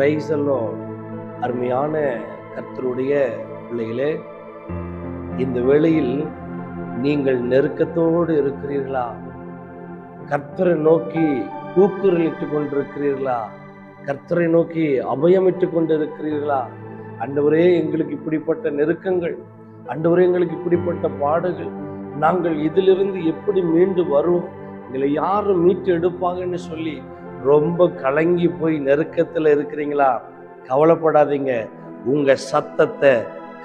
Praise the Lord. அருமையான கர்த்தருடைய பிள்ளைகளே, இந்த வேளையில் நீங்கள் நெருக்கத்தோடு இருக்கிறீர்களா? கர்த்தரை நோக்கி கூக்குரலிட்டுக் கொண்டிருக்கிறீர்களா? கர்த்தரை நோக்கி அபயமிட்டுக் கொண்டிருக்கிறீர்களா? ஆண்டவரே, எங்களுக்கு இப்படிப்பட்ட நெருக்கங்கள், ஆண்டவரே எங்களுக்கு இப்படிப்பட்ட பாடுகள், நாங்கள் இதிலிருந்து எப்படி மீண்டு வருவோம், எங்களை யாரும் மீட்டு எடுப்பாங்கன்னு சொல்லி ரொம்ப கலங்கி போய் நெருக்கத்துல இருக்கிறீங்களா? கவலைப்படாதீங்க. உங்க சத்தத்தை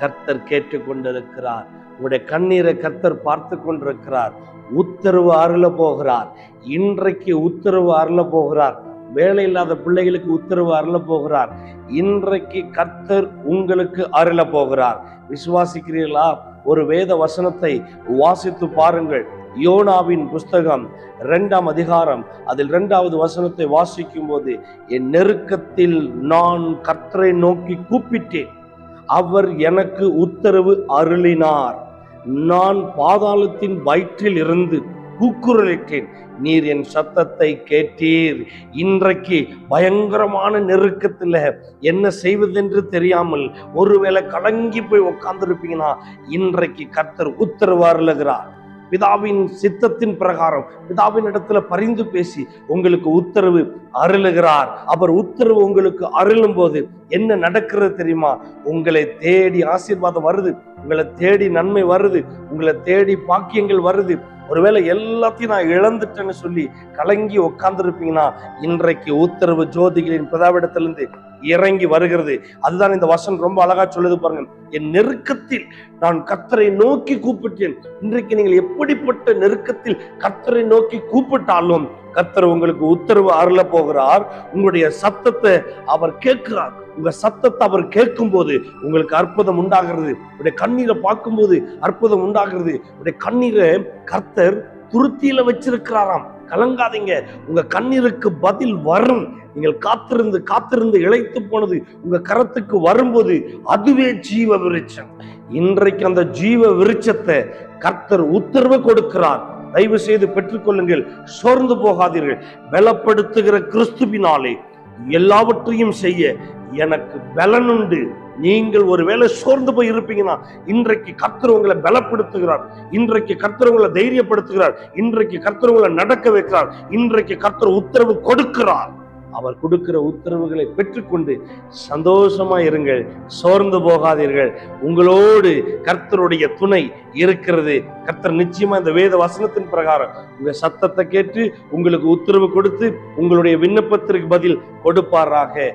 கர்த்தர் கேட்டுக் கொண்டிருக்கிறார். உங்களுடைய கண்ணீரை கர்த்தர் பார்த்து கொண்டிருக்கிறார். உத்தரவு அருள போகிறார். இன்றைக்கு உத்தரவு அருள போகிறார். வேலை இல்லாத பிள்ளைகளுக்கு உத்தரவு அருள போகிறார். இன்றைக்கு கர்த்தர் உங்களுக்கு அருள போகிறார். விசுவாசிக்கிறீர்களா? ஒரு வேத வசனத்தை வாசித்து பாருங்கள். யோனாவின் புஸ்தகம் 2ஆம் அதிகாரம், அதில் 2வது வசனத்தை வாசிக்கும் போது, என் நெருக்கத்தில் நான் கர்த்தரை நோக்கி கூப்பிட்டேன், அவர் எனக்கு உத்தரவு அருளினார். நான் பாதாளத்தின் வயிற்றில் இருந்து கூக்குரலிட்டேன், நீர் என் சத்தத்தை கேட்டீர். இன்றைக்கு பயங்கரமான நெருக்கத்துல என்ன செய்வதென்று தெரியாமல் ஒருவேளை கலங்கி போய் உட்கார்ந்துருப்பீங்கன்னா, இன்றைக்கு கர்த்தர் உத்தரவு அருளுகிறார். பிதாவின் சித்தத்தின் பிரகாரம் பிதாவின் இடத்துல பரிந்து பேசி உங்களுக்கு உத்தரவு அருளுகிறார். அவர் உத்தரவு உங்களுக்கு அருளும் போது என்ன நடக்கிறது தெரியுமா? உங்களை தேடி ஆசீர்வாதம் வருது, உங்களை தேடி நன்மை வருது, உங்களை தேடி பாக்கியங்கள் வருது. ஒருவேளை எல்லாத்தையும் நான் இழந்துட்டேன்னு சொல்லி கலங்கி உட்கார்ந்துருப்பீங்கன்னா, இன்றைக்கு உத்தரவு ஜோதிகளின் பிதாவிடத்திலிருந்து இறங்கி வருகிறது. அதுதான் இந்த வசனம் ரொம்ப அழகா சொல்லுது பாருங்க. என் நெருக்கத்தில் நான் கர்த்தரை நோக்கி கூப்பிட்டேன். இன்றைக்கு நீங்கள் எப்படிப்பட்ட நெருக்கத்தில் கர்த்தரை நோக்கி கூப்பிட்டாலும் கர்த்தர் உங்களுக்கு உத்தரவு அருள போகிறார். உங்களுடைய சத்தத்தை அவர் கேட்கிறார். உங்க சத்தத்தை அவர் கேட்கும் போது உங்களுக்கு அற்புதம் உண்டாகிறது. உங்களுடைய கண்ணீரை பார்க்கும் போது அற்புதம் உண்டாகிறது. உங்களுடைய கண்ணீரை கர்த்தர் துருத்தியில வச்சிருக்கிறாராம். கலங்காதீங்க, உங்க கண்ணீருக்கு பதில் வரும். நீங்கள் காத்திருந்து காத்திருந்து இளைத்து போனது உங்க கரத்துக்கு வரும்போது அதுவே ஜீவ விருட்சம். இன்றைக்கு அந்த ஜீவ விருட்சத்தை கர்த்தர் உத்தரவு கொடுக்கிறார். தயவு செய்து பெற்றுக்கொள்ளுங்கள், சோர்ந்து போகாதீர்கள். பலப்படுத்துகிற கிறிஸ்துவினாலே எல்லாவற்றையும் செய்ய எனக்கு பலன் உண்டு. நீங்கள் ஒருவேளை சோர்ந்து போய் இருப்பீங்கன்னா, இன்றைக்கு கர்த்தர் உங்களை பலப்படுத்துகிறார். இன்றைக்கு கர்த்தர் உங்களை தைரியப்படுத்துகிறார். இன்றைக்கு கர்த்தர் உங்களை நடக்க வைக்கிறார். இன்றைக்கு கர்த்தர் உத்தரவு கொடுக்கிறார். அவர் கொடுக்கிற உத்தரவுகளை பெற்றுக்கொண்டு சந்தோஷமா இருங்கள், சோர்ந்து போகாதீர்கள். உங்களோடு கர்த்தருடைய துணை இருக்கிறது. கர்த்தர் நிச்சயமா இந்த வேத வசனத்தின் பிரகாரம் உங்க சத்தத்தை கேட்டு உங்களுக்கு உத்தரவு கொடுத்து உங்களுடைய விண்ணப்பத்திற்கு பதில் கொடுப்பாராக.